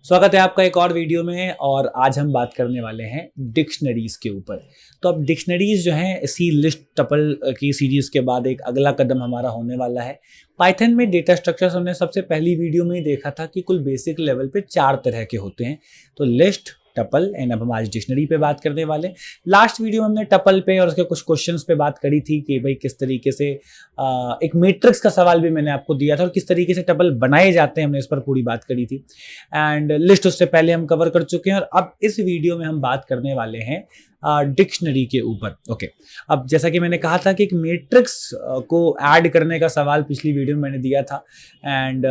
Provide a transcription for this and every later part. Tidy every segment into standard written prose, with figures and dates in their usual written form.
स्वागत है आपका एक और वीडियो में। और आज हम बात करने वाले हैं डिक्शनरीज के ऊपर। तो अब डिक्शनरीज जो हैं इसी लिस्ट टपल की सीरीज के बाद एक अगला कदम हमारा होने वाला है। पाइथन में डेटा स्ट्रक्चर्स हमने सबसे पहली वीडियो में ही देखा था कि कुल बेसिक लेवल पे 4 तरह के होते हैं, तो लिस्ट, टपल एंड अब हम आज डिक्शनरी पे बात करने वाले। लास्ट वीडियो में हमने टपल पे और उसके कुछ क्वेश्चंस पे बात करी थी कि भाई किस तरीके से एक मैट्रिक्स का सवाल भी मैंने आपको दिया था और किस तरीके से टपल बनाए जाते हैं, हमने इस पर पूरी बात करी थी। एंड लिस्ट उससे पहले हम कवर कर चुके हैं और अब इस वीडियो में हम बात करने वाले हैं डिक्शनरी के ऊपर। ओके, अब जैसा कि मैंने कहा था कि एक मैट्रिक्स को ऐड करने का सवाल पिछली वीडियो में मैंने दिया था एंड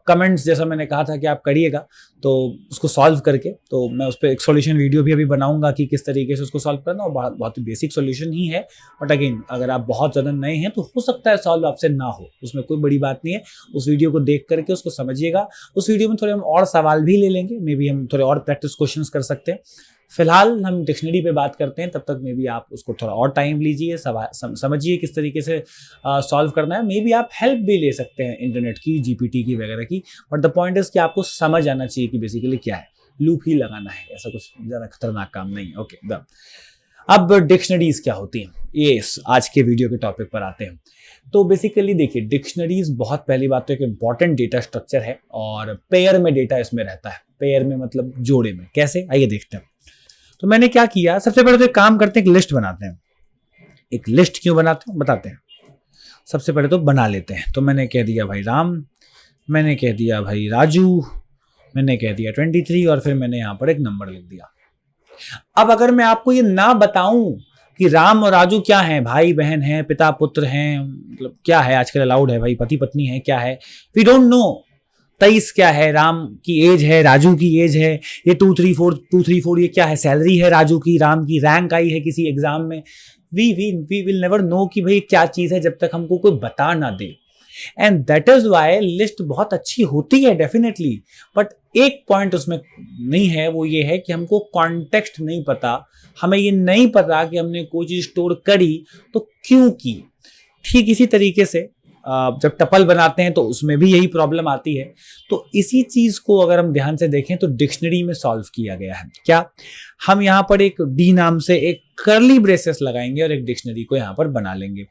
कमेंट्स जैसा मैंने कहा था कि आप करिएगा तो उसको सॉल्व करके, तो मैं उस पर एक सॉल्यूशन वीडियो भी अभी बनाऊंगा कि किस तरीके से उसको सॉल्व करना। और बहुत ही बेसिक सॉल्यूशन ही है, बट अगेन अगर आप बहुत ज़्यादा नए हैं तो हो सकता है सॉल्व आपसे ना हो, उसमें कोई बड़ी बात नहीं है। उस वीडियो को देख करके उसको समझिएगा। उस वीडियो में थोड़े हम और सवाल भी ले लेंगे, मे बी हम थोड़े और प्रैक्टिस क्वेश्चंस कर सकते हैं। फिलहाल हम डिक्शनरी पे बात करते हैं, तब तक मे बी आप उसको थोड़ा और टाइम लीजिए, समझिए किस तरीके से सॉल्व करना है। मे बी आप हेल्प भी ले सकते हैं इंटरनेट की, जीपीटी की वगैरह की, बट द पॉइंट इज कि आपको समझ आना चाहिए कि बेसिकली क्या है। लूप ही लगाना है, ऐसा कुछ ज़्यादा खतरनाक काम नहीं है। ओके, अब डिक्शनरीज क्या होती हैं, ये आज के वीडियो के टॉपिक पर आते हैं। तो बेसिकली देखिए, डिक्शनरीज बहुत पहली बात तो एक इंपॉर्टेंट डेटा स्ट्रक्चर है और पेयर में डेटा इसमें रहता है। पेयर में मतलब जोड़े में। कैसे, आइए देखते हैं। तो मैंने क्या किया, सबसे पहले तो एक काम करते हैं, एक लिस्ट बनाते हैं। एक लिस्ट क्यों बनाते हैं बताते हैं। सबसे पहले तो बना लेते हैं। तो मैंने कह दिया भाई राम, मैंने कह दिया भाई राजू, मैंने कह दिया 23 और फिर मैंने यहाँ पर एक नंबर लिख दिया। अब अगर मैं आपको ये ना बताऊं कि राम और राजू क्या हैं, भाई बहन हैं, पिता पुत्र हैं, मतलब क्या है, आजकल अलाउड है भाई, पति पत्नी है, क्या है, वी डोंट नो। 23 क्या है, राम की एज है, राजू की एज है, ये 234 ये क्या है, सैलरी है राजू की, राम की रैंक आई है किसी एग्जाम में। वी विल नेवर नो कि भाई क्या चीज है जब तक हमको कोई बता ना दे। And that is why list बहुत अच्छी होती है डेफिनेटली, बट एक पॉइंट उसमें नहीं है, वो ये है कि हमको कॉन्टेक्स्ट नहीं पता। हमें ये नहीं पता कि हमने कोई चीज स्टोर करी तो क्यों की। ठीक इसी तरीके से जब टपल बनाते हैं तो उसमें भी यही प्रॉब्लम आती है। तो इसी चीज को अगर हम ध्यान से देखें तो डिक्शनरी में सॉल्व किया गया है। क्या, हम यहाँ पर एक डी नाम से एक कर्ली ब्रेसेस लगाएंगे और एक डिक्शनरी को यहाँ पर बना लेंगे।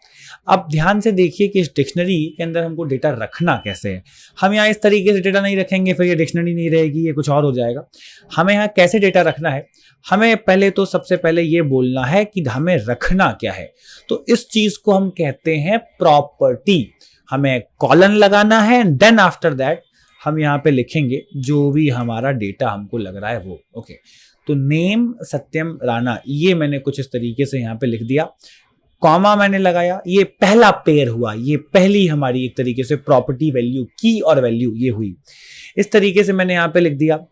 अब ध्यान से देखिए कि इस डिक्शनरी के अंदर हमको डेटा रखना कैसे है। हम यहाँ इस तरीके से डेटा नहीं रखेंगे, फिर ये डिक्शनरी नहीं रहेगी, ये कुछ और हो जाएगा। हमें यहाँ कैसे डेटा रखना है, हमें पहले तो सबसे पहले ये बोलना है कि हमें रखना क्या है। तो इस चीज को हम कहते हैं प्रॉपर्टी। हमें कॉलन लगाना है, देन आफ्टर दैट हम यहाँ पे लिखेंगे जो भी हमारा डेटा हमको लग रहा है वो। ओके, तो नेम सत्यम राणा, ये मैंने कुछ इस तरीके से यहाँ पे लिख दिया, कॉमा मैंने लगाया, ये पहला पेयर हुआ, ये पहली हमारी एक तरीके से प्रॉपर्टी वैल्यू, की और वैल्यू ये हुई। इस तरीके से मैंने यहाँ पे लिख दिया।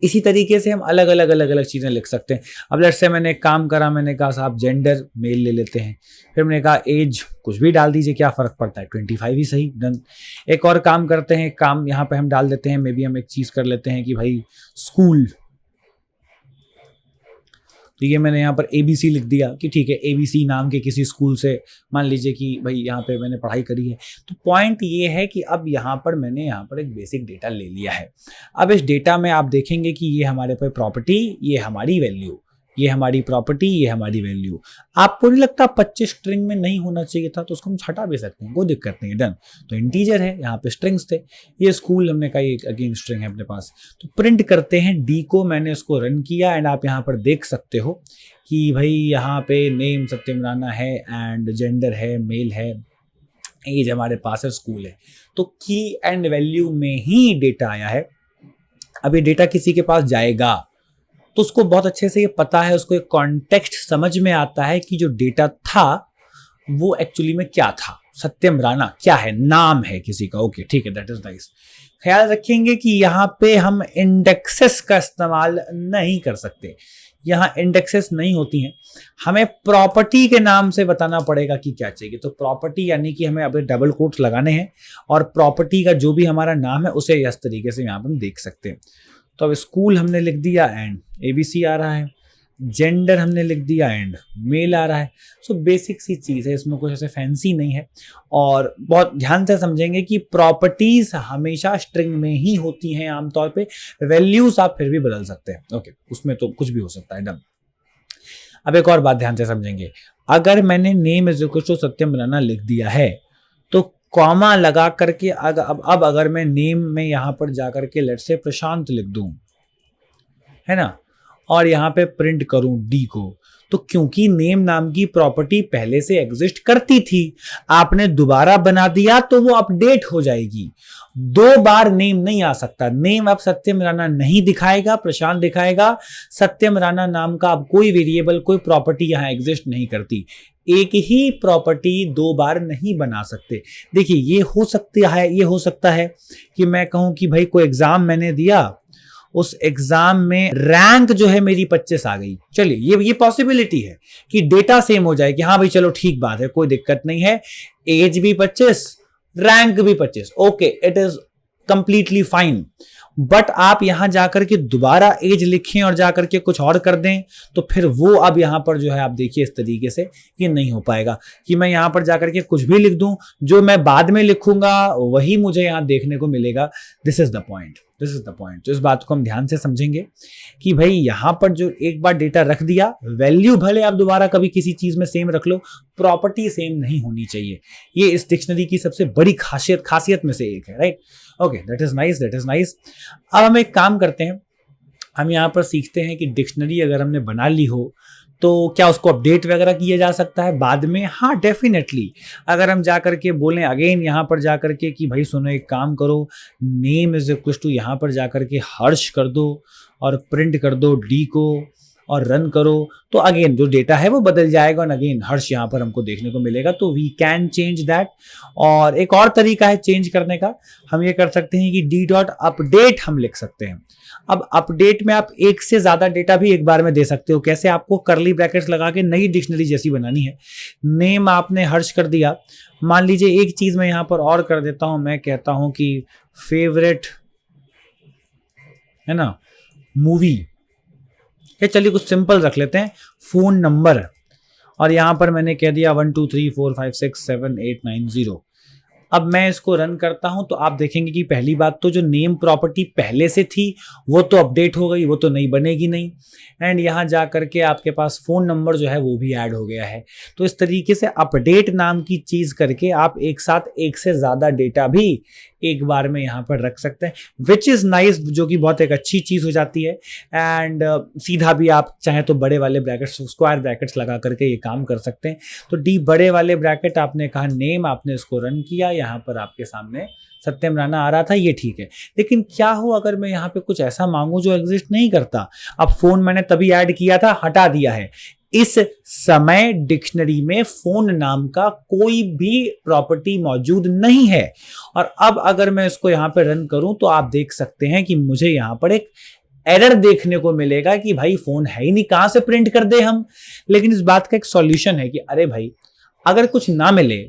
इसी तरीके से हम अलग अलग चीजें लिख सकते हैं। अब लेट्स से मैंने काम करा, मैंने कहा साहब जेंडर मेल ले लेते हैं, फिर मैंने कहा एज कुछ भी डाल दीजिए, क्या फर्क पड़ता है, 25 ही सही, डन। एक और काम करते हैं, काम यहाँ पे हम डाल देते हैं, मे बी हम एक चीज कर लेते हैं कि भाई स्कूल, तो ये मैंने यहाँ पर ABC लिख दिया कि ठीक है, ABC नाम के किसी स्कूल से मान लीजिए कि भाई यहाँ पे मैंने पढ़ाई करी है। तो पॉइंट ये है कि अब यहाँ पर मैंने यहाँ पर एक बेसिक डेटा ले लिया है। अब इस डेटा में आप देखेंगे कि ये हमारे पे प्रॉपर्टी, ये हमारी वैल्यू, ये हमारी प्रॉपर्टी, ये हमारी वैल्यू। आपको नहीं लगता 25 स्ट्रिंग में नहीं होना चाहिए था, तो उसको हम हटा भी सकते हैं, कोई दिक्कत नहीं है, डन। तो इंटीजर है, यहाँ पे स्ट्रिंग्स थे, ये स्कूल हमने कहा एक अगेन स्ट्रिंग है अपने पास। तो प्रिंट करते हैं डी को, मैंने उसको रन किया एंड आप यहाँ पर देख सकते हो कि भाई यहाँ पे नेम सत्यम राणा है एंड जेंडर है, मेल है, एज हमारे पास है, स्कूल है। तो की एंड वैल्यू में ही डेटा आया है। अब ये डेटा किसी के पास जाएगा तो उसको बहुत अच्छे से ये पता है, उसको एक कॉन्टेक्स्ट समझ में आता है कि जो डेटा था वो एक्चुअली में क्या था। सत्यम राणा क्या है, नाम है किसी का, ओके ठीक है, दैट इज नाइस। ख्याल रखेंगे कि यहाँ पे हम इंडेक्सेस का इस्तेमाल नहीं कर सकते, यहाँ इंडेक्सेस नहीं होती हैं। हमें प्रॉपर्टी के नाम से बताना पड़ेगा कि क्या चाहिए। तो प्रॉपर्टी यानी कि हमें अब डबल कोट्स लगाने हैं और प्रॉपर्टी का जो भी हमारा नाम है उसे इस तरीके से यहाँ पर हम देख सकते हैं। तो अब स्कूल हमने लिख दिया एंड ABC आ रहा है। जेंडर हमने लिख दिया एंड मेल आ रहा है। सो बेसिक सी चीज़ है, इसमें कुछ ऐसे फैंसी नहीं है। और बहुत ध्यान से समझेंगे कि प्रॉपर्टीज हमेशा स्ट्रिंग में ही होती हैं आमतौर पे, वैल्यूज आप फिर भी बदल सकते हैं। ओके, उसमें तो कुछ भी हो सकता है, डन। अब एक और बात ध्यान से समझेंगे, अगर मैंने नेम इज इक्वल टू सत्यम राणा लिख दिया है तो कॉमा लगा करके अब अगर मैं नेम में यहां पर जाकर के लेट्स से प्रशांत लिख दूं, है ना, और यहाँ पे प्रिंट करूं डी को, तो क्योंकि नेम नाम की प्रॉपर्टी पहले से एग्जिस्ट करती थी, आपने दोबारा बना दिया तो वो अपडेट हो जाएगी। दो बार नेम नहीं आ सकता। नेम अब सत्यम राणा नहीं दिखाएगा, प्रशांत दिखाएगा। सत्यम राणा नाम का अब कोई वेरिएबल, कोई प्रॉपर्टी यहां एग्जिस्ट नहीं करती। एक ही प्रॉपर्टी दो बार नहीं बना सकते। देखिए, ये हो सकता है कि मैं कहूं कि भाई कोई एग्जाम मैंने दिया, उस एग्जाम में रैंक जो है मेरी 25 आ गई। चलिए, ये पॉसिबिलिटी है कि डेटा सेम हो जाए कि हाँ भाई चलो ठीक बात है, कोई दिक्कत नहीं है, एज भी 25, रैंक भी 25, okay, it is completely fine. But आप यहां जाकर के दोबारा एज लिखें और जाकर के कुछ और कर दें, तो फिर वो अब यहां पर जो है आप देखिए इस तरीके से ये नहीं हो पाएगा कि मैं यहां पर जाकर के कुछ भी लिख दूं, जो मैं बाद में लिखूंगा वही मुझे यहां देखने को मिलेगा। This is the point. तो इस बात को हम ध्यान से समझेंगे कि भाई यहां पर जो एक बार डेटा रख दिया, वैल्यू भले आप दोबारा कभी किसी चीज में सेम रख लो, प्रॉपर्टी सेम नहीं होनी चाहिए। ये इस डिक्शनरी की सबसे बड़ी खासियत में से एक है, right. Okay, that is nice. अब हम एक काम करते हैं, हम यहाँ पर सीखते हैं कि डिक्शनरी अगर हमने बना ली हो तो क्या उसको अपडेट वगैरह किया जा सकता है बाद में? हाँ, डेफिनेटली। अगर हम जाकर के बोलें अगेन यहाँ पर जाकर के कि भाई सुनो एक काम करो, नेम इज इक्वल टू यहाँ पर जाकर के हर्ष कर दो और प्रिंट कर दो डी को और रन करो, तो अगेन जो डेटा है वो बदल जाएगा और अगेन हर्ष यहाँ पर हमको देखने को मिलेगा। तो वी कैन चेंज दैट। और एक और तरीका है चेंज करने का, हम ये कर सकते हैं कि डी डॉट अपडेट हम लिख सकते हैं। अब अपडेट में आप एक से ज्यादा डेटा भी एक बार में दे सकते हो। कैसे? आपको करली ब्रैकेट्स लगा के नई डिक्शनरी जैसी बनानी है। नेम आपने हर्ष कर दिया, मान लीजिए एक चीज मैं यहां पर और कर देता हूं, मैं कहता हूं कि फेवरेट, है ना, मूवी, या चलिए कुछ सिंपल रख लेते हैं, फोन नंबर, और यहां पर मैंने कह दिया 1 2 3 4 5 6 7 8 9 0। अब मैं इसको रन करता हूं तो आप देखेंगे कि पहली बात तो जो नेम प्रॉपर्टी पहले से थी वो तो अपडेट हो गई, वो तो नहीं बनेगी नहीं, एंड यहां जा करके आपके पास फोन नंबर जो है वो भी ऐड हो गया है। तो इस तरीके से अपडेट नाम की चीज करके आप एक साथ एक से ज्यादा डेटा भी एक बार में यहां पर रख सकते हैं, विच इज नाइस, जो कि बहुत एक अच्छी चीज हो जाती है। एंड सीधा भी आप चाहे तो बड़े वाले ब्रैकेट्स, स्क्वायर ब्रैकेट्स लगा करके ये काम कर सकते हैं। तो डी बड़े वाले ब्रैकेट, आपने कहा नेम, आपने इसको रन किया, यहाँ पर आपके सामने सत्यम राणा आ रहा था, ये ठीक है। लेकिन क्या हो अगर मैं यहाँ पे कुछ ऐसा मांगू जो एग्जिस्ट नहीं करता? अब फोन मैंने तभी ऐड किया था, हटा दिया है। इस समय डिक्शनरी में फोन नाम का कोई भी प्रॉपर्टी मौजूद नहीं है। और अब अगर मैं इसको यहां पे रन करूं तो आप देख सकते हैं कि मुझे यहां पर एक एरर देखने को मिलेगा कि भाई फोन है ही नहीं, कहां से प्रिंट कर दे हम। लेकिन इस बात का एक सॉल्यूशन है कि अरे भाई अगर कुछ ना मिले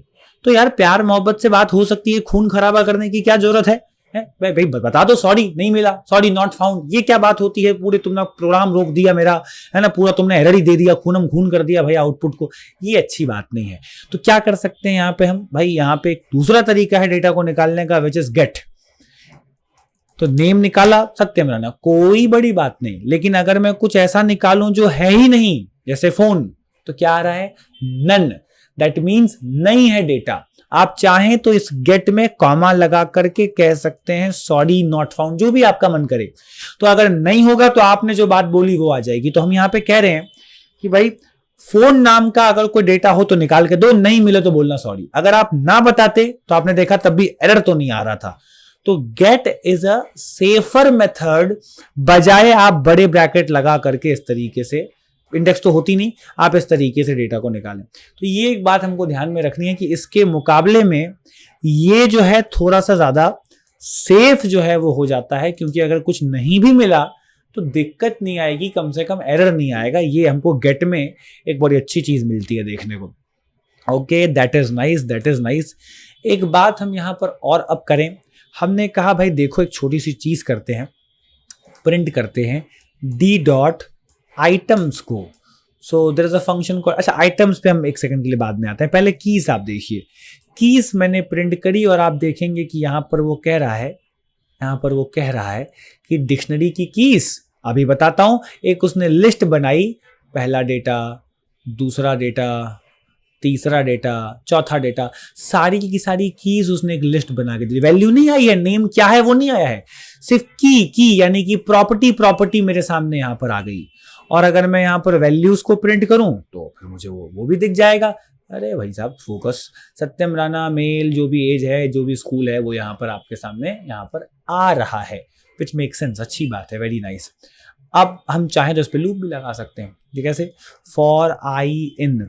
तो यार प्यार मोहब्बत से बात हो सकती है, खून खराबा करने की क्या जरूरत है? भाई बता दो सॉरी नहीं मिला, सॉरी नॉट फाउंड, ये क्या बात होती है? पूरे तुमने प्रोग्राम रोक दिया मेरा, है ना, पूरा तुमने एरर ही दे दिया, खून कर दिया भाई आउटपुट को, ये अच्छी बात नहीं है। तो क्या कर सकते हैं यहाँ पे हम? भाई यहाँ पे एक दूसरा तरीका है डेटा को निकालने का, विच इज गेट। तो नेम निकाला सत्यम राणा, कोई बड़ी बात नहीं। लेकिन अगर मैं कुछ ऐसा निकालूं जो है ही नहीं, जैसे फोन, तो क्या आ रहा है? नन। दैट मीन्स नहीं है डेटा। आप चाहें तो इस गेट में कॉमा लगा करके कह सकते हैं सॉरी नॉट फाउंड, जो भी आपका मन करे। तो अगर नहीं होगा तो आपने जो बात बोली वो आ जाएगी। तो हम यहां पे कह रहे हैं कि भाई फोन नाम का अगर कोई डेटा हो तो निकाल के दो, नहीं मिले तो बोलना सॉरी। अगर आप ना बताते तो आपने देखा तब भी एरर तो नहीं आ रहा था। तो get is a safer method, बजाय आप बड़े ब्रैकेट लगा करके इस तरीके से, इंडेक्स तो होती नहीं, आप इस तरीके से डेटा को निकालें। तो ये एक बात हमको ध्यान में रखनी है कि इसके मुकाबले में ये जो है थोड़ा सा ज्यादा सेफ जो है वो हो जाता है, क्योंकि अगर कुछ नहीं भी मिला तो दिक्कत नहीं आएगी, कम से कम एरर नहीं आएगा। ये हमको गेट में एक बड़ी अच्छी चीज मिलती है देखने को। Okay, that is nice. एक बात हम यहां पर और अब करें, हमने कहा भाई देखो एक छोटी सी चीज करते हैं, प्रिंट करते हैं डी डॉट आइटम्स को। So there is a function called, अच्छा आइटम्स पे हम एक सेकंड के लिए बाद में आते हैं, पहले कीज आप देखिए। कीज मैंने प्रिंट करी और आप देखेंगे कि यहाँ पर वो कह रहा है, यहाँ पर वो कह रहा है कि डिक्शनरी की कीज, अभी बताता हूं। एक उसने लिस्ट बनाई, पहला डेटा, दूसरा डेटा, तीसरा डेटा, चौथा डेटा, सारी की सारी कीज उसने एक लिस्ट बना के दी। वैल्यू नहीं आई है, नेम क्या है वो नहीं आया है, सिर्फ की यानी कि प्रॉपर्टी मेरे सामने यहां पर आ गई। और अगर मैं यहां पर वैल्यूज को प्रिंट करूं तो फिर मुझे वो भी दिख जाएगा। अरे भाई साहब फोकस, सत्यम राणा मेल, जो भी एज है, जो भी स्कूल है, वो यहाँ पर आपके सामने यहाँ पर आ रहा है, विच मेक सेंस, अच्छी बात है, वेरी नाइस। अब हम चाहें तो इस पर लूप भी लगा सकते हैं, ठीक है, कैसे, फॉर आई इन,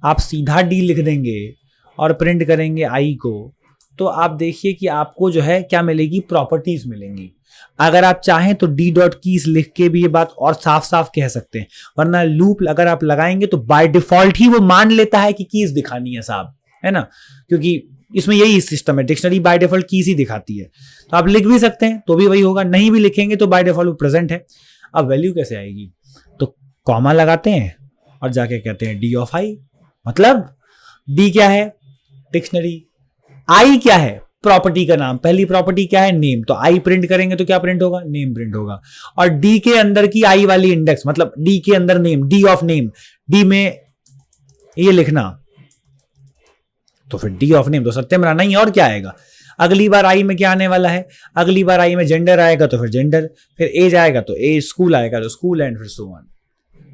आप सीधा डी लिख देंगे और प्रिंट करेंगे आई को, तो आप देखिए कि आपको जो है क्या मिलेगी, प्रॉपर्टीज मिलेंगी। अगर आप चाहें तो डी डॉट कीज लिख के भी ये बात और साफ साफ कह सकते हैं, वरना लूप अगर आप लगाएंगे तो बाय डिफॉल्ट ही वो मान लेता है कि कीज दिखानी है साहब, है ना, क्योंकि इसमें यही सिस्टम है, डिक्शनरी बाय डिफॉल्ट कीज ही दिखाती है। तो आप लिख भी सकते हैं तो भी वही होगा, नहीं भी लिखेंगे तो बाय डिफॉल्ट वो प्रेजेंट है। अब वैल्यू कैसे आएगी, तो कॉमा लगाते हैं और जाके कहते हैं डी ऑफ आई, मतलब डी क्या है, डिक्शनरी, आई क्या है, प्रॉपर्टी का नाम, पहली प्रॉपर्टी क्या है, नेम, तो आई प्रिंट करेंगे तो क्या प्रिंट होगा, नेम प्रिंट होगा। और डी के अंदर की आई वाली इंडेक्स, मतलब डी के अंदर name, D of name, D में ये लिखना, तो फिर डी ऑफ नेम तो सत्यम राणा ही, और क्या आएगा। अगली बार आई में क्या आने वाला है, अगली बार आई में जेंडर आएगा तो फिर जेंडर, फिर एज आएगा तो एज, स्कूल आएगा तो स्कूल, एंड फिर सो ऑन।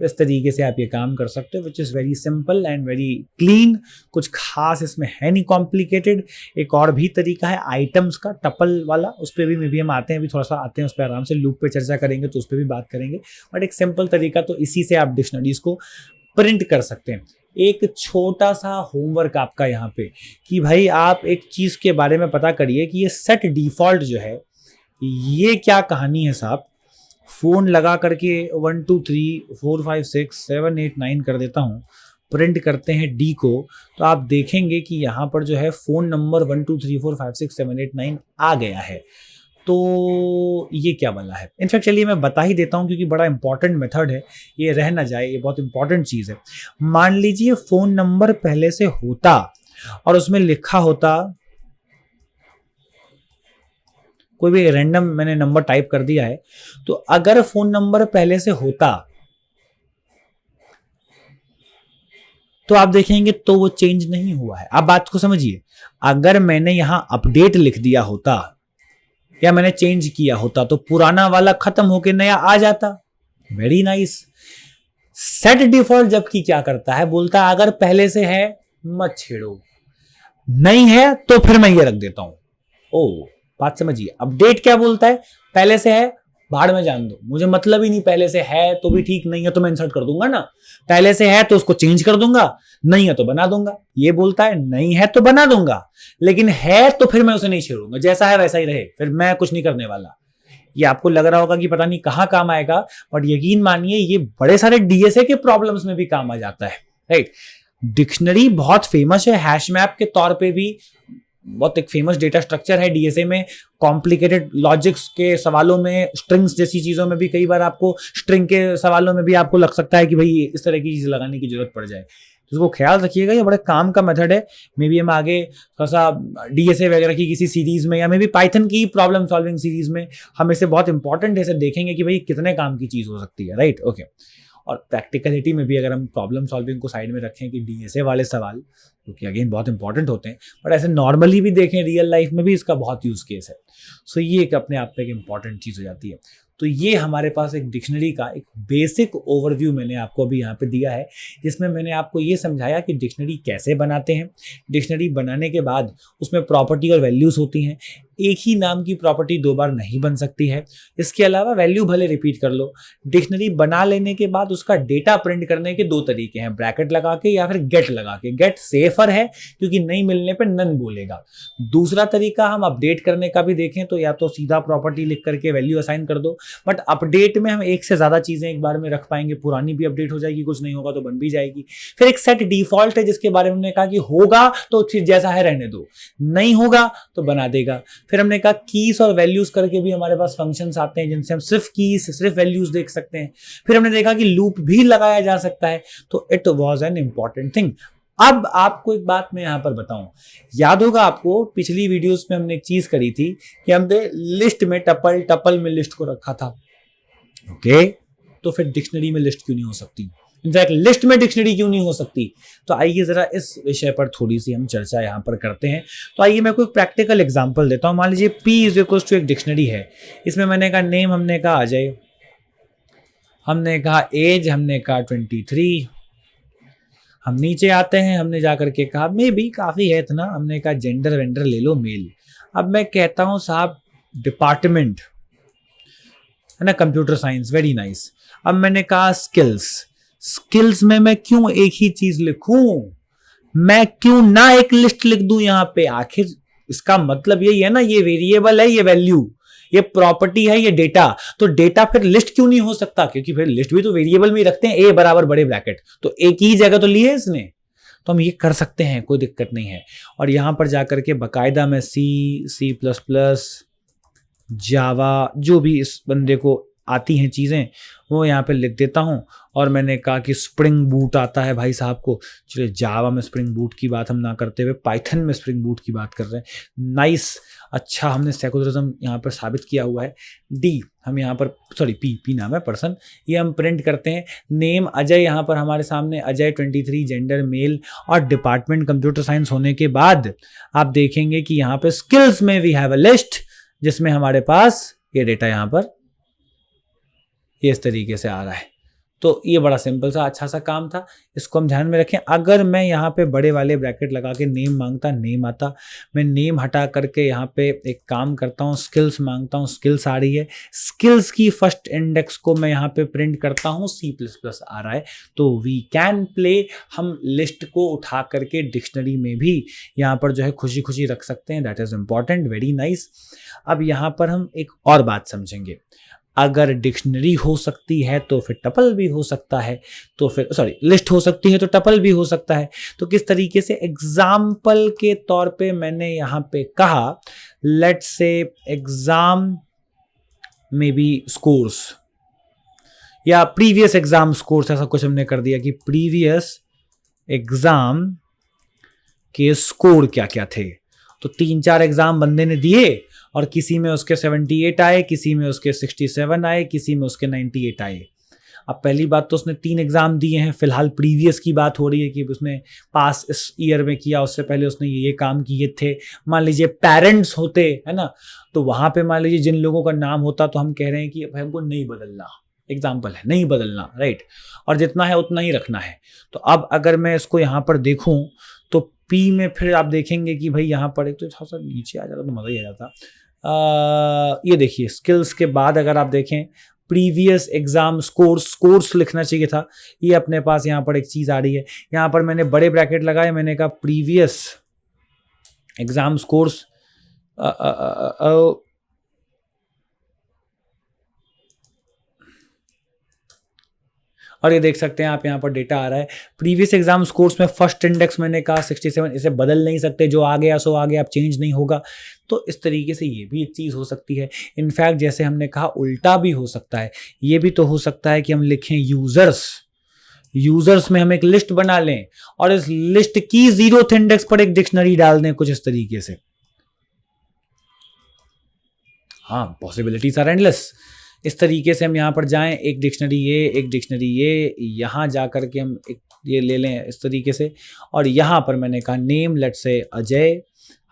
इस तरीके से आप ये काम कर सकते हो, which is very simple and very clean, कुछ खास इसमें है नहीं कॉम्प्लिकेटेड। एक और भी तरीका है आइटम्स का, टपल वाला, उस पर भी हम आते हैं, अभी थोड़ा सा आते हैं उस पर आराम से, लूप पे चर्चा करेंगे तो उस पर भी बात करेंगे। बट एक सिंपल तरीका तो इसी से आप डिक्शनरीज को प्रिंट कर सकते हैं। एक छोटा सा होमवर्क आपका यहाँ पे कि भाई आप एक चीज़ के बारे में पता करिए कि ये सेट डिफॉल्ट जो है ये क्या कहानी है साहब। फ़ोन लगा करके 1 2 3 4 5 6 7 8 9 कर देता हूँ, प्रिंट करते हैं डी को, तो आप देखेंगे कि यहाँ पर जो है फ़ोन नंबर 1 2 3 4 5 6 7 8 9 आ गया है। तो ये क्या वाला है, इनफैक्ट चलिए मैं बता ही देता हूँ क्योंकि बड़ा इंपॉर्टेंट मेथड है, ये रह ना जाए, ये बहुत इंपॉर्टेंट चीज़ है। मान लीजिए फ़ोन नंबर पहले से होता और उसमें लिखा होता, कोई भी रैंडम मैंने नंबर टाइप कर दिया है, तो अगर फ़ोन नंबर पहले से होता तो आप देखेंगे तो वो चेंज नहीं हुआ है। आप बात को समझिए, अगर मैंने यहां अपडेट लिख दिया होता या मैंने चेंज किया होता तो पुराना वाला खत्म होके नया आ जाता। Very nice. सेट डिफॉल्ट जबकि क्या करता है, बोलता है अगर पहले से है मत छेड़ो, नहीं है तो फिर मैं ये रख देता हूं। ओ बात समझिए, अपडेट क्या बोलता है, पहले से है भाड़ में जान दो, मुझे मतलब ही नहीं, पहले से है तो भी ठीक, नहीं है तो मैं इंसर्ट कर दूंगा ना, पहले से है तो उसको चेंज कर दूंगा, नहीं है तो बना दूंगा। ये बोलता है नहीं है तो बना दूंगा, लेकिन है तो फिर मैं उसे नहीं छेड़ूंगा, जैसा है वैसा ही रहे, फिर मैं कुछ नहीं करने वाला। ये आपको लग रहा होगा कि पता नहीं कहां काम आएगा, बट यकीन मानिए ये बड़े सारे डीएसए के प्रॉब्लम्स में भी काम आ जाता है, राइट। डिक्शनरी बहुत फेमस है, हैश मैप के तौर पे भी बहुत एक फेमस डेटा स्ट्रक्चर है डीएसए में। कॉम्प्लिकेटेड लॉजिक्स के सवालों में, स्ट्रिंग्स जैसी चीज़ों में भी कई बार आपको, स्ट्रिंग के सवालों में भी आपको लग सकता है कि भाई इस तरह की चीज़ लगाने की जरूरत पड़ जाए, तो उसको ख्याल रखिएगा। ये बड़े काम का मेथड है। मे बी हम आगे थोड़ा सा डीएसए वगैरह की किसी सीरीज में या मे बी पाइथन की प्रॉब्लम सॉल्विंग सीरीज में हम इसे बहुत इंपॉर्टेंट ऐसे देखेंगे कि भाई कितने काम की चीज़ हो सकती है, राइट, ओके। और प्रैक्टिकलिटी में भी अगर हम प्रॉब्लम सॉल्विंग को साइड में रखें कि डीएसए वाले सवाल, क्योंकि अगेन बहुत इंपॉर्टेंट होते हैं, बट ऐसे नॉर्मली भी देखें रियल लाइफ में भी इसका बहुत यूज़ केस है। सो ये एक अपने आप में एक इंपॉर्टेंट चीज़ हो जाती है। तो ये हमारे पास एक डिक्शनरी का एक बेसिक ओवरव्यू मैंने आपको अभी यहाँ पे दिया है, जिसमें मैंने आपको ये समझाया कि डिक्शनरी कैसे बनाते हैं। डिक्शनरी बनाने के बाद उसमें प्रॉपर्टी और वैल्यूज़ होती हैं। एक ही नाम की प्रॉपर्टी दो बार नहीं बन सकती है। इसके अलावा वैल्यू भले रिपीट कर लो। डिक्शनरी बना लेने के बाद उसका डेटा प्रिंट करने के दो तरीके हैं, ब्रैकेट लगा के या फिर गेट लगा के। गेट सेफर है क्योंकि नहीं मिलने पे नन बोलेगा। दूसरा तरीका हम अपडेट करने का भी देखें तो या तो सीधा प्रॉपर्टी लिख करके वैल्यू असाइन कर दो, बट अपडेट में हम एक से ज़्यादा चीज़ें एक बार में रख पाएंगे, पुरानी भी अपडेट हो जाएगी, कुछ नहीं होगा तो बन भी जाएगी। फिर एक सेट डिफॉल्ट है जिसके बारे में हमने कहा कि होगा तो जैसा है रहने दो, नहीं होगा तो बना देगा। फिर हमने कहा कीज और वैल्यूज करके भी हमारे पास फंक्शंस आते हैं जिनसे हम सिर्फ कीज सिर्फ वैल्यूज देख सकते हैं। फिर हमने देखा कि लूप भी लगाया जा सकता है, तो it was an important thing. अब आपको एक बात मैं यहां पर बताऊं, याद होगा आपको पिछली वीडियोस में हमने एक चीज करी थी कि हमने लिस्ट में टपल में लिस्ट को रखा था। ओके, तो फिर डिक्शनरी में लिस्ट क्यों नहीं हो सकती, इनफैक्ट लिस्ट में डिक्शनरी क्यों नहीं हो सकती? तो आइए जरा इस विषय पर थोड़ी सी हम चर्चा यहां पर करते हैं। तो आइए मैं कोई प्रैक्टिकल एग्जांपल देता हूं। मान लीजिए P इज इक्वल टू एक डिक्शनरी है, इसमें मैंने कहा नेम, हमने कहा अजय, हमने कहा एज, हमने कहा 23। हम नीचे आते हैं, हमने जाकर के कहा मे बी काफ़ी है इतना, हमने कहा जेंडर वेंडर ले लो मेल। अब मैं कहता हूं साहब डिपार्टमेंट है ना, कंप्यूटर साइंस, वेरी नाइस। अब मैंने कहा स्किल्स में मैं क्यों एक ही चीज लिखूं, मैं क्यों ना एक लिस्ट लिख दूं यहां पे? आखिर इसका मतलब यही है ना, ये वेरिएबल है, ये वैल्यू, ये प्रॉपर्टी है, ये डेटा, तो डेटा फिर लिस्ट क्यों नहीं हो सकता? क्योंकि फिर लिस्ट भी तो वेरिएबल में ही रखते हैं, ए बराबर बड़े ब्रैकेट, तो एक ही जगह तो लिए इसने, तो हम ये कर सकते हैं, कोई दिक्कत नहीं है। और यहां पर जाकर के बाकायदा मैं C++, जावा, जो भी इस बंदे को आती हैं चीज़ें वो यहाँ पे लिख देता हूँ। और मैंने कहा कि स्प्रिंग बूट आता है भाई साहब को, चलिए जावा में स्प्रिंग बूट की बात हम ना करते हुए पाइथन में स्प्रिंग बूट की बात कर रहे हैं। नाइस, अच्छा, हमने सेकुलरिज्म यहाँ पर साबित किया हुआ है। डी हम यहाँ पर पी नाम है पर्सन, ये हम प्रिंट करते हैं। नेम अजय, यहाँ पर हमारे सामने अजय 23, जेंडर मेल और डिपार्टमेंट कंप्यूटर साइंस होने के बाद आप देखेंगे कि यहाँ पे स्किल्स में वी हैव अ लिस्ट जिसमें हमारे पास ये डेटा यहाँ पर ये इस तरीके से आ रहा है। तो ये बड़ा सिंपल सा अच्छा सा काम था, इसको हम ध्यान में रखें। अगर मैं यहाँ पे बड़े वाले ब्रैकेट लगा के नेम मांगता, नेम आता, मैं नेम हटा करके यहाँ पे एक काम करता हूँ, स्किल्स मांगता हूँ, स्किल्स आ रही है, स्किल्स की फर्स्ट इंडेक्स को मैं यहाँ पे प्रिंट करता हूँ, C++ आ रहा है। तो वी कैन प्ले, हम लिस्ट को उठा करके डिक्शनरी में भी यहाँ पर जो है खुशी खुशी रख सकते हैं। That is important, very nice. अब यहाँ पर हम एक और बात समझेंगे, अगर डिक्शनरी हो सकती है तो फिर टपल भी हो सकता है, तो फिर लिस्ट हो सकती है तो टपल भी हो सकता है। तो किस तरीके से, एग्जाम्पल के तौर पे मैंने यहां पे कहा लेट्स से एग्जाम में बी स्कोर्स या प्रीवियस एग्जाम स्कोर्स, ऐसा कुछ हमने कर दिया कि प्रीवियस एग्जाम के स्कोर क्या क्या थे। तो 3-4 एग्जाम बंदे ने दिए और किसी में उसके 78 आए, किसी में उसके 67 आए, किसी में उसके 98 आए। अब पहली बात तो उसने 3 एग्जाम दिए हैं, फिलहाल प्रीवियस की बात हो रही है कि उसने पास इस ईयर में किया, उससे पहले उसने ये काम किए थे। मान लीजिए पेरेंट्स होते है ना, तो वहां पे मान लीजिए जिन लोगों का नाम होता तो हम कह रहे हैं कि भाई हमको नहीं बदलना, एग्जाम्पल है नहीं बदलना, राइट, और जितना है उतना ही रखना है। तो अब अगर मैं इसको यहाँ पर देखूं तो पी में फिर आप देखेंगे कि भाई यहाँ पर एक तो थोड़ा सा नीचे आ जाता तो मज़ा ही आ जाता। ये देखिए स्किल्स के बाद अगर आप देखें प्रीवियस एग्जाम स्कोर्स लिखना चाहिए था, ये अपने पास यहाँ पर एक चीज़ आ रही है। यहाँ पर मैंने बड़े ब्रैकेट लगाए, मैंने कहा प्रीवियस एग्जाम स्कोर्स, और ये देख सकते हैं आप यहाँ पर डेटा आ रहा है प्रीवियस एग्जाम स्कोर्स में फर्स्ट इंडेक्स मैंने कहा 67, इसे बदल नहीं सकते, जो आ गया सो आ गया, अब चेंज नहीं होगा। तो इस तरीके से ये भी एक चीज़ हो सकती है। इनफैक्ट जैसे हमने कहा उल्टा भी हो सकता है, ये भी तो हो सकता है कि हम लिखें यूजर्स में हम एक लिस्ट बना लें और इस लिस्ट की 0th इंडेक्स पर एक डिक्शनरी डाल दें, कुछ इस तरीके से। हाँ, पॉसिबिलिटीज आर एंडलेस। इस तरीके से हम यहाँ पर जाएं, एक डिक्शनरी ये, यहाँ जा कर के हम एक ये ले लें इस तरीके से, और यहाँ पर मैंने कहा नेम लेट्स से अजय,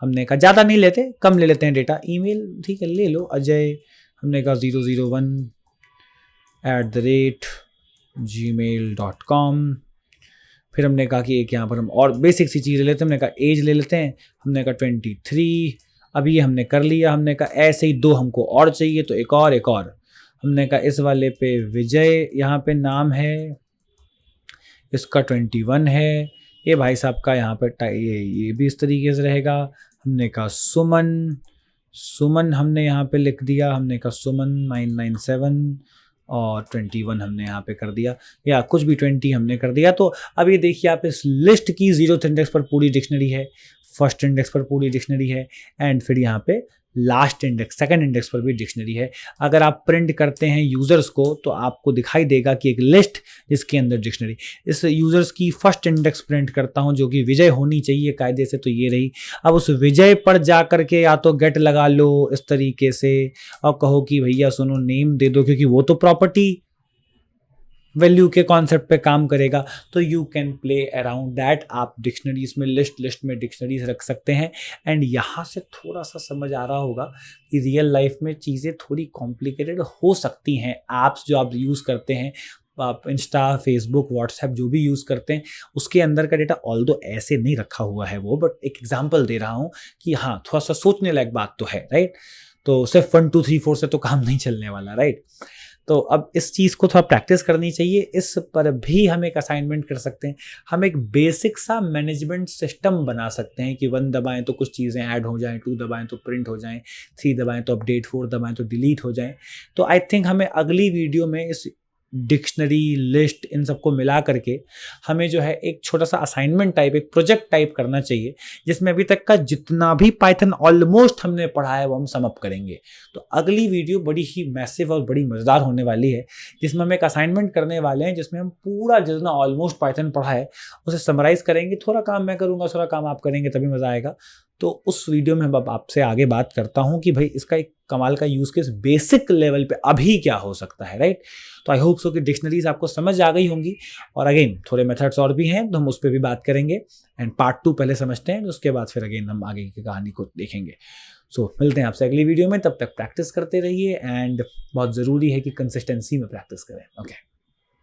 हमने कहा ज़्यादा नहीं लेते, कम ले लेते हैं डेटा, ईमेल ठीक है ले लो अजय, हमने कहा 001@gmail.com। फिर हमने कहा कि एक यहाँ पर हम और बेसिक सी चीज़ ले लेते हैं, हमने कहा एज ले लेते हैं, हमने कहा 23। अब ये हमने कर लिया, हमने कहा ऐसे ही 2 हमको और चाहिए, तो एक और हमने कहा इस वाले पे विजय यहाँ पे नाम है, इसका 21 है, ये भाई साहब का यहाँ पे ये भी इस तरीके से रहेगा। हमने कहा सुमन हमने यहाँ पे लिख दिया, हमने कहा सुमन 997 और 21 हमने यहाँ पे कर दिया, या कुछ भी 20 हमने कर दिया। तो अब ये देखिए आप इस लिस्ट की 0th इंडेक्स पर पूरी डिक्शनरी है, फर्स्ट इंडेक्स पर पूरी डिक्शनरी है, एंड फिर यहाँ पे लास्ट इंडेक्स, सेकंड इंडेक्स पर भी डिक्शनरी है। अगर आप प्रिंट करते हैं यूज़र्स को तो आपको दिखाई देगा कि एक लिस्ट जिसके अंदर डिक्शनरी, इस यूज़र्स की फर्स्ट इंडेक्स प्रिंट करता हूं जो कि विजय होनी चाहिए कायदे से, तो ये रही। अब उस विजय पर जा करके या तो गेट लगा लो इस तरीके से और कहो कि भैया सुनो नेम दे दो, क्योंकि वो तो प्रॉपर्टी वैल्यू के कॉन्सेप्ट पे काम करेगा। तो you can play around that. आप डिक्शनरीज में लिस्ट में डिक्शनरीज रख सकते हैं। एंड यहाँ से थोड़ा सा समझ आ रहा होगा कि रियल लाइफ में चीज़ें थोड़ी कॉम्प्लिकेटेड हो सकती हैं। ऐप्स जो आप यूज़ करते हैं, आप इंस्टा, फेसबुक, व्हाट्सएप जो भी यूज़ करते हैं, उसके अंदर का डेटा ऑल्दो ऐसे नहीं रखा हुआ है वो, बट एक एग्जांपल दे रहा हूँ कि हाँ थोड़ा सा सोचने लायक बात तो है, राइट। तो सिर्फ 1 2 3 4 से तो काम नहीं चलने वाला, राइट। तो अब इस चीज़ को थोड़ा प्रैक्टिस करनी चाहिए। इस पर भी हम एक असाइनमेंट कर सकते हैं। हम एक बेसिक सा मैनेजमेंट सिस्टम बना सकते हैं कि 1 दबाएं तो कुछ चीज़ें ऐड हो जाएं, 2 दबाएं तो प्रिंट हो जाएं, 3 दबाएं तो अपडेट, 4 दबाएं तो डिलीट हो जाएं। तो आई थिंक हमें अगली वीडियो में इस डिक्शनरी, लिस्ट, इन सबको मिला करके हमें जो है एक छोटा सा असाइनमेंट टाइप, एक प्रोजेक्ट टाइप करना चाहिए, जिसमें अभी तक का जितना भी पाइथन ऑलमोस्ट हमने पढ़ा है वो हम सम अप करेंगे। तो अगली वीडियो बड़ी ही मैसिव और बड़ी मज़ेदार होने वाली है, जिसमें हम एक असाइनमेंट करने वाले हैं, जिसमें हम पूरा जितना ऑलमोस्ट पाइथन पढ़ा है उसे समराइज़ करेंगे। थोड़ा काम मैं करूँगा, थोड़ा काम आप करेंगे, तभी मज़ा आएगा। तो उस वीडियो में अब आपसे आगे बात करता हूं कि भाई इसका एक कमाल का यूज़ केस बेसिक लेवल पे अभी क्या हो सकता है, राइट। तो आई होप सो कि डिक्शनरीज आपको समझ आ गई होंगी, और अगेन थोड़े मेथड्स और भी हैं तो हम उस पर भी बात करेंगे। एंड पार्ट 2 पहले समझते हैं, उसके बाद फिर अगेन हम आगे की कहानी को देखेंगे। सो मिलते हैं आपसे अगली वीडियो में, तब तक प्रैक्टिस करते रहिए। एंड बहुत ज़रूरी है कि कंसिस्टेंसी में प्रैक्टिस करें। ओके।